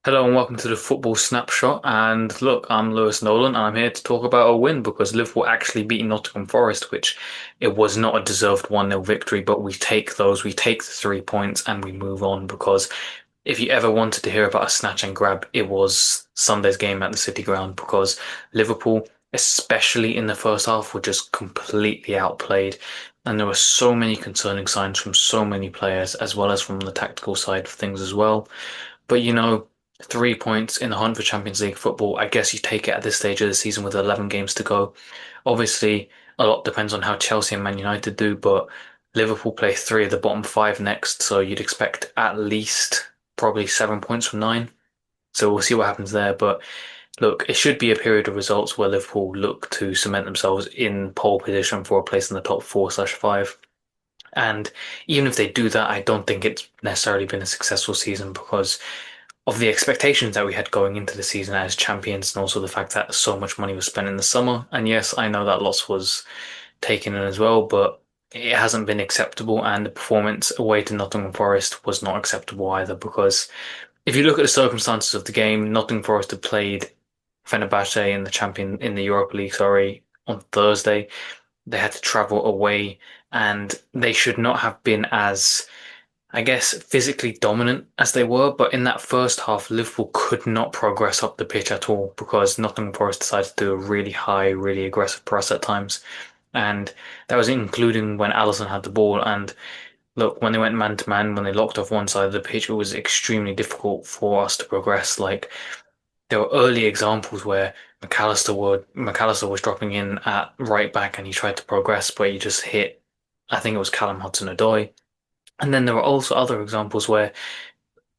Hello and welcome to the Football Snapshot. And look, I'm Lewis Nolan, and I'm here to talk about a win because Liverpool actually beat Nottingham Forest, which it was not a deserved 1-0 victory, but we take the 3 points, and we move on because if you ever wanted to hear about a snatch and grab, it was Sunday's game at the City Ground because Liverpool, especially in the first half, were just completely outplayed. And there were so many concerning signs from so many players, as well as from the tactical side of things as well. But 3 points in the hunt for Champions League football, I guess you take it at this stage of the season with 11 games to go. Obviously, a lot depends on how Chelsea and Man United do, but Liverpool play three of the bottom five next, so you'd expect at least probably 7 points from nine. So we'll see what happens there. But look, it should be a period of results where Liverpool look to cement themselves in pole position for a place in the top four/five. And even if they do that, I don't think it's necessarily been a successful season because of the expectations that we had going into the season as champions, and also the fact that so much money was spent in the summer. And yes, I know that loss was taken in as well, but it hasn't been acceptable. And the performance away to Nottingham Forest was not acceptable either, because if you look at the circumstances of the game, Nottingham Forest had played Fenerbahce in the Europa League, sorry, on Thursday. They had to travel away, and they should not have been as, I guess, physically dominant as they were, but in that first half, Liverpool could not progress up the pitch at all because Nottingham Forest decided to do a really high, really aggressive press at times. And that was including when Alisson had the ball. And look, when they went man to man, when they locked off one side of the pitch, it was extremely difficult for us to progress. Like, there were early examples where McAllister was dropping in at right back and he tried to progress, but he just hit, I think it was Callum Hudson-Odoi. And then there were also other examples where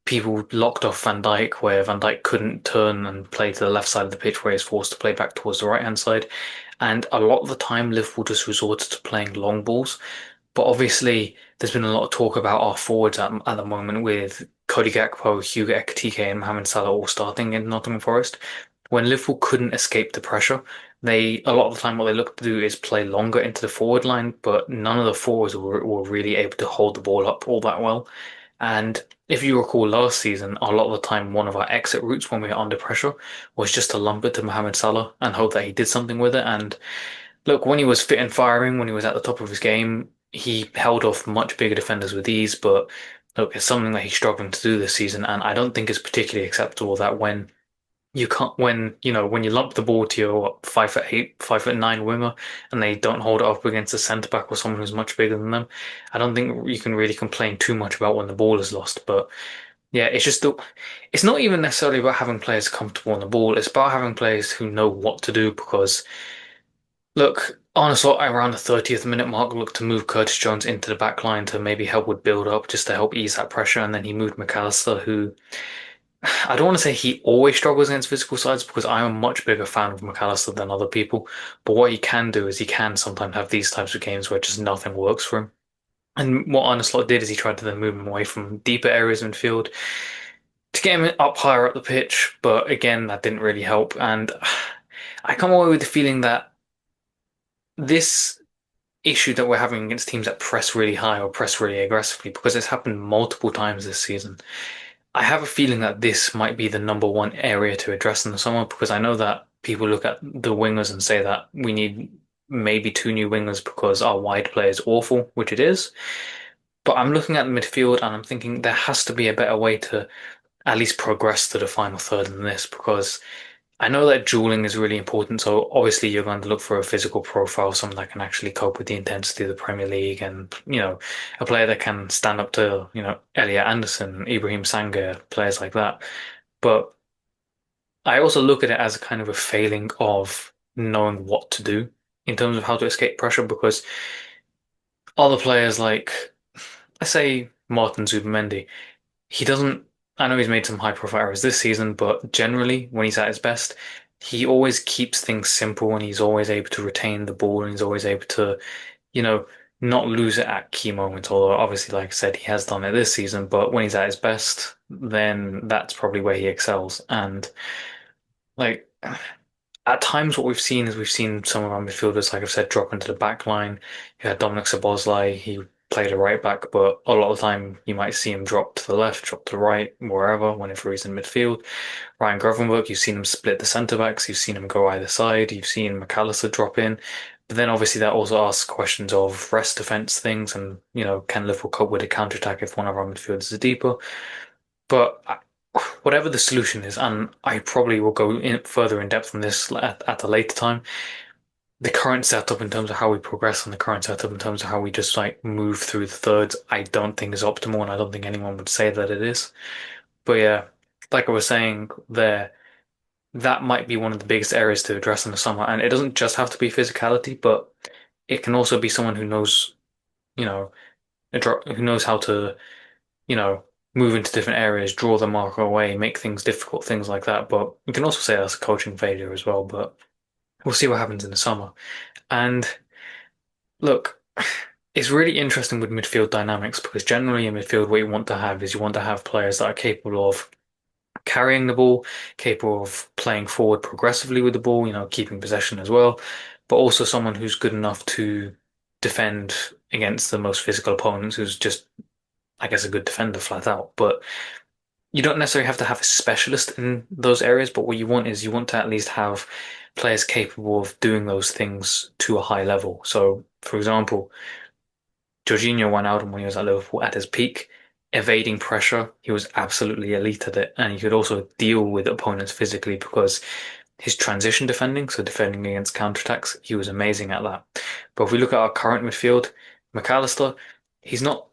people locked off Van Dijk, where Van Dijk couldn't turn and play to the left side of the pitch, where he's forced to play back towards the right hand side. And a lot of the time, Liverpool just resorted to playing long balls. But obviously, there's been a lot of talk about our forwards at the moment with Cody Gakpo, Hugo Ekitike, and Mohamed Salah all starting in Nottingham Forest. When Liverpool couldn't escape the pressure, a lot of the time what they look to do is play longer into the forward line, but none of the forwards were really able to hold the ball up all that well. And if you recall last season, a lot of the time, one of our exit routes when we were under pressure was just to lump it to Mohamed Salah and hope that he did something with it. And look, when he was fit and firing, when he was at the top of his game, he held off much bigger defenders with ease. But look, it's something that he's struggling to do this season. And I don't think it's particularly acceptable that when you lump the ball to your 5'8", 5'9" winger, and they don't hold it up against a centre back or someone who's much bigger than them, I don't think you can really complain too much about when the ball is lost. But yeah, it's not even necessarily about having players comfortable on the ball. It's about having players who know what to do because look, Arne around the 30th minute mark looked to move Curtis Jones into the back line to maybe help with build up, just to help ease that pressure, and then he moved McAllister, who I don't want to say he always struggles against physical sides because I'm a much bigger fan of McAllister than other people. But what he can do is he can sometimes have these types of games where just nothing works for him. And what Arne did is he tried to then move him away from deeper areas in field to get him up higher up the pitch. But again, that didn't really help. And I come away with the feeling that this issue that we're having against teams that press really high or press really aggressively, because it's happened multiple times this season. I have a feeling that this might be the number one area to address in the summer because I know that people look at the wingers and say that we need maybe two new wingers because our wide play is awful, which it is. But I'm looking at the midfield and I'm thinking there has to be a better way to at least progress to the final third than this because I know that dueling is really important. So obviously you're going to look for a physical profile, someone that can actually cope with the intensity of the Premier League and, a player that can stand up to, Elliot Anderson, Ibrahim Sangha, players like that. But I also look at it as a kind of a failing of knowing what to do in terms of how to escape pressure because other players like, let's say Martin Zubimendi, he doesn't. I know he's made some high profile errors this season, but generally, when he's at his best, he always keeps things simple and he's always able to retain the ball and he's always able to, you know, not lose it at key moments. Although, obviously, like I said, he has done it this season, but when he's at his best, then that's probably where he excels. And like, at times, what we've seen is we've seen some of our midfielders, like I've said, drop into the back line. You had Dominic Szoboszlai, he play the right back, but a lot of the time you might see him drop to the left, drop to the right, wherever, whenever he's in midfield. Ryan Gravenberch, you've seen him split the centre backs, you've seen him go either side, you've seen McAllister drop in. But then obviously that also asks questions of rest defence things and, can Liverpool cope with a counter attack if one of our midfielders is deeper? But whatever the solution is, and I probably will go in further in depth on this at a later time. The current setup in terms of how we progress and the current setup in terms of how we just like move through the thirds, I don't think is optimal, and I don't think anyone would say that it is. But yeah, like I was saying there, that might be one of the biggest areas to address in the summer. And it doesn't just have to be physicality, but it can also be someone who knows, you know, who knows how to, you know, move into different areas, draw the marker away, make things difficult, things like that. But you can also say that's a coaching failure as well. But we'll see what happens in the summer. And look, it's really interesting with midfield dynamics because generally in midfield, what you want to have is you want to have players that are capable of carrying the ball, capable of playing forward progressively with the ball, keeping possession as well, but also someone who's good enough to defend against the most physical opponents, who's just, I guess, a good defender flat out. But you don't necessarily have to have a specialist in those areas, but what you want is you want to at least have players capable of doing those things to a high level. So, for example, Jorginho went out when he was at Liverpool at his peak, evading pressure. He was absolutely elite at it, and he could also deal with opponents physically because his transition defending, so defending against counterattacks, he was amazing at that. But if we look at our current midfield, McAllister, he's not.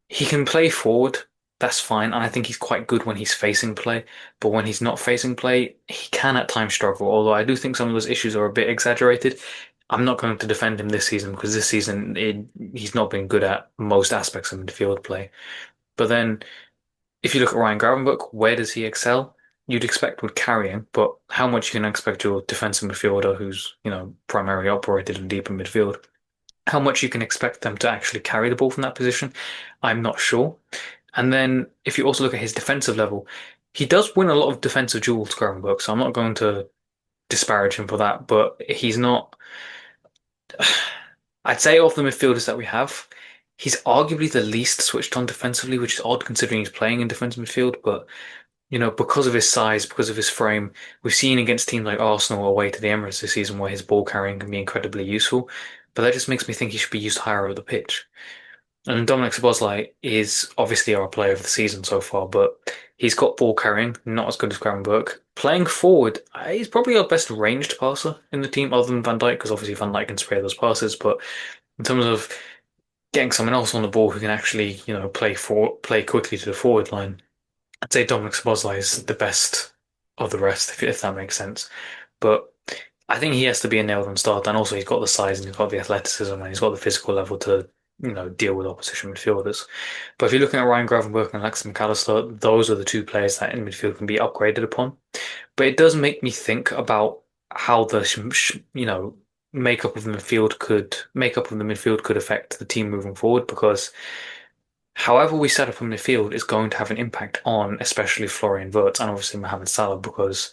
He can play forward, that's fine, and I think he's quite good when he's facing play. But when he's not facing play, he can at times struggle. Although I do think some of those issues are a bit exaggerated. I'm not going to defend him this season because this season he's not been good at most aspects of midfield play. But then if you look at Ryan Gravenberch, where does he excel? You'd expect with carrying, but how much you can expect your defensive midfielder who's, primarily operated in deeper midfield, how much you can expect them to actually carry the ball from that position, I'm not sure. And then if you also look at his defensive level, he does win a lot of defensive duels, Gravenberch, so I'm not going to disparage him for that, but he's not. I'd say of the midfielders that we have, he's arguably the least switched on defensively, which is odd considering he's playing in defensive midfield. But because of his size, because of his frame, we've seen against teams like Arsenal away to the Emirates this season where his ball carrying can be incredibly useful. But that just makes me think he should be used higher up the pitch. And Dominic Szoboszlai is obviously our player of the season so far, but he's got ball carrying, not as good as Gravenberch. Playing forward, he's probably our best ranged passer in the team other than Van Dijk, because obviously Van Dijk can spray those passes. But in terms of getting someone else on the ball who can actually, play quickly to the forward line, I'd say Dominic Szoboszlai is the best of the rest, if that makes sense. But I think he has to be a nailed-on starter, and also he's got the size and he's got the athleticism and he's got the physical level to, deal with opposition midfielders. But if you're looking at Ryan Gravenberch and Alexis McAllister, those are the two players that in midfield can be upgraded upon. But it does make me think about how the makeup of the midfield could affect the team moving forward because however we set up a midfield is going to have an impact on especially Florian Wirtz and obviously Mohamed Salah because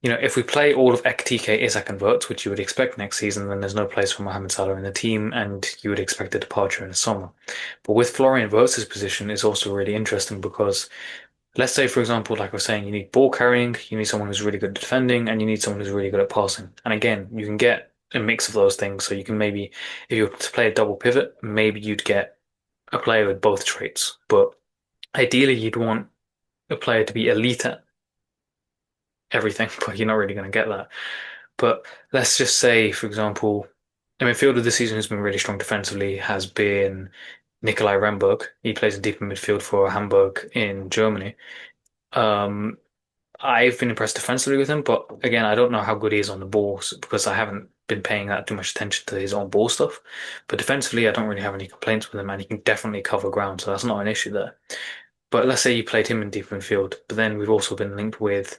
if we play all of Ekitike, Isak and Wirtz, which you would expect next season, then there's no place for Mohamed Salah in the team and you would expect a departure in the summer. But with Florian Wirtz's position, it's also really interesting because let's say, for example, like I was saying, you need ball carrying, you need someone who's really good at defending, and you need someone who's really good at passing. And again, you can get a mix of those things. So you can maybe, if you were to play a double pivot, maybe you'd get a player with both traits. But ideally, you'd want a player to be elite at everything, but you're not really going to get that. But let's just say, for example, a midfielder this season who's been really strong defensively has been Nikolai Remberg. He plays in deep midfield for Hamburg in Germany. Um, I've been impressed defensively with him, but again, I don't know how good he is on the ball because I haven't been paying that too much attention to his on ball stuff. But defensively, I don't really have any complaints with him, and he can definitely cover ground, so that's not an issue there. But let's say you played him in deep midfield, but then we've also been linked with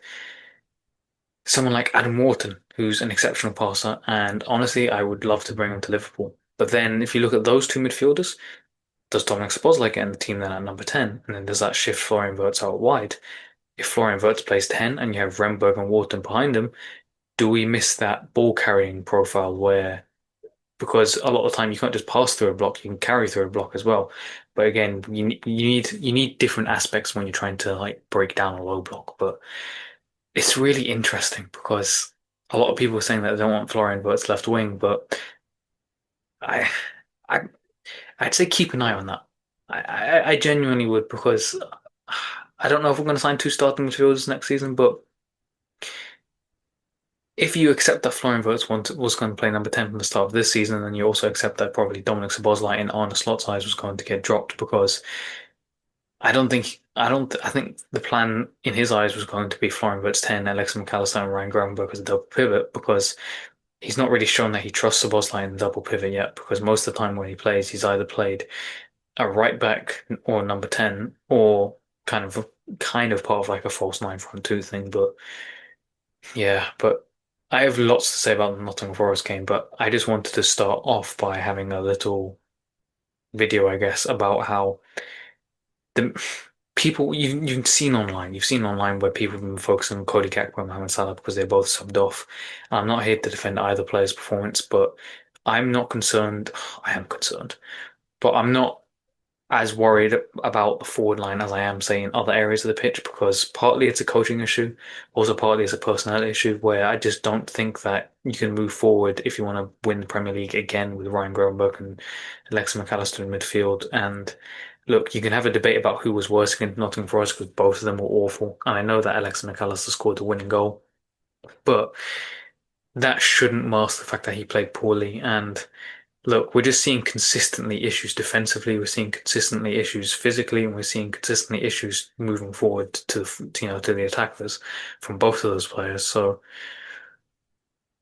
someone like Adam Wharton, who's an exceptional passer, and honestly, I would love to bring him to Liverpool. But then if you look at those two midfielders, does Dominic Szoboszlai get in the team then at number 10? And then does that shift Florian Wirtz out wide? If Florian Wirtz plays 10 and you have Remberg and Wharton behind him, do we miss that ball carrying profile where because a lot of the time you can't just pass through a block, you can carry through a block as well. But again, you need different aspects when you're trying to like break down a low block. But it's really interesting because a lot of people are saying that they don't want Florian Wirtz left wing, but I I I'd say keep an eye on that. I genuinely would because I don't know if we're going to sign two starting midfielders next season, but if you accept that Florian Wirtz was going to play number 10 from the start of this season, then you also accept that probably Dominic Szoboszlai and Arne Slot-Size was going to get dropped because I think the plan in his eyes was going to be Florian Wirtz 10, Alex McAllister and Ryan Gravenberch as a double pivot because he's not really shown that he trusts Szoboszlai in the double pivot yet because most of the time when he plays, he's either played a right back or number 10 or kind of part of like a false nine front two thing. But yeah, but I have lots to say about the Nottingham Forest game, but I just wanted to start off by having a little video, I guess, about how the people you've seen online where people have been focusing on Cody Gakpo and Mohamed Salah because they both subbed off. I'm not here to defend either player's performance, but I'm not concerned. I am concerned, but I'm not as worried about the forward line as I am, say, in other areas of the pitch because partly it's a coaching issue, also partly it's a personnel issue where I just don't think that you can move forward if you want to win the Premier League again with Ryan Gravenberch and Alexa McAllister in midfield. And look, you can have a debate about who was worse against Nottingham Forest because both of them were awful. And I know that Alexa McAllister scored the winning goal, but that shouldn't mask the fact that he played poorly. And look, we're just seeing consistently issues defensively. We're seeing consistently issues physically, and we're seeing consistently issues moving forward to the attackers from both of those players. So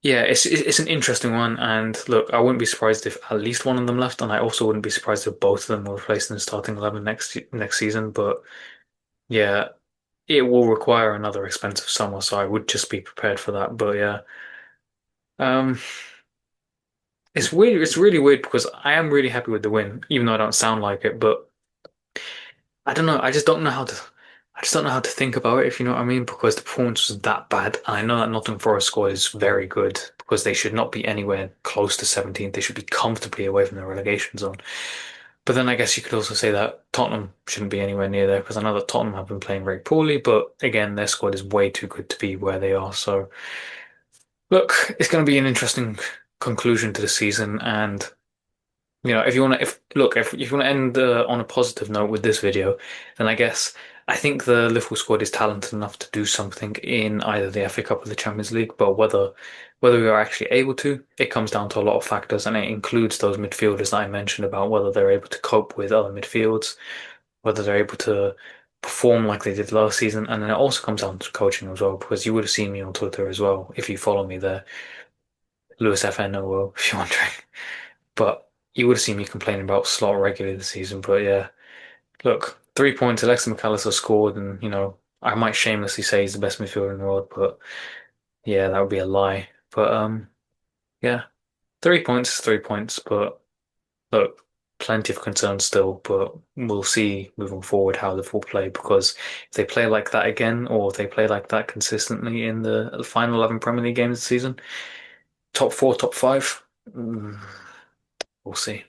yeah, it's an interesting one. And look, I wouldn't be surprised if at least one of them left, and I also wouldn't be surprised if both of them were replaced in the starting 11 next season. But yeah, it will require another expensive summer, so I would just be prepared for that. But yeah, um, it's weird. It's really weird because I am really happy with the win, even though I don't sound like it. But I don't know. I just don't know how to think about it, if you know what I mean, because the performance was that bad. And I know that Nottingham Forest score is very good because they should not be anywhere close to 17th. They should be comfortably away from the relegation zone. But then I guess you could also say that Tottenham shouldn't be anywhere near there because I know that Tottenham have been playing very poorly, but again, their squad is way too good to be where they are. So look, it's going to be an interesting conclusion to the season, and if you want to, if you want to end on a positive note with this video, then I guess I think the Liverpool squad is talented enough to do something in either the FA Cup or the Champions League. But whether we are actually able to, it comes down to a lot of factors, and it includes those midfielders that I mentioned about whether they're able to cope with other midfields, whether they're able to perform like they did last season, and then it also comes down to coaching as well. Because you would have seen me on Twitter as well if you follow me there, Lewis FNOO, if you're wondering. But you would have seen me complaining about Slot regularly this season. But yeah, look, 3 points. Alexa McAllister scored, and I might shamelessly say he's the best midfielder in the world, but yeah, that would be a lie. But yeah, 3 points is 3 points. But look, plenty of concerns still. But we'll see moving forward how Liverpool play because if they play like that again, or if they play like that consistently in the final 11 Premier League games this season, top four, top five, we'll see.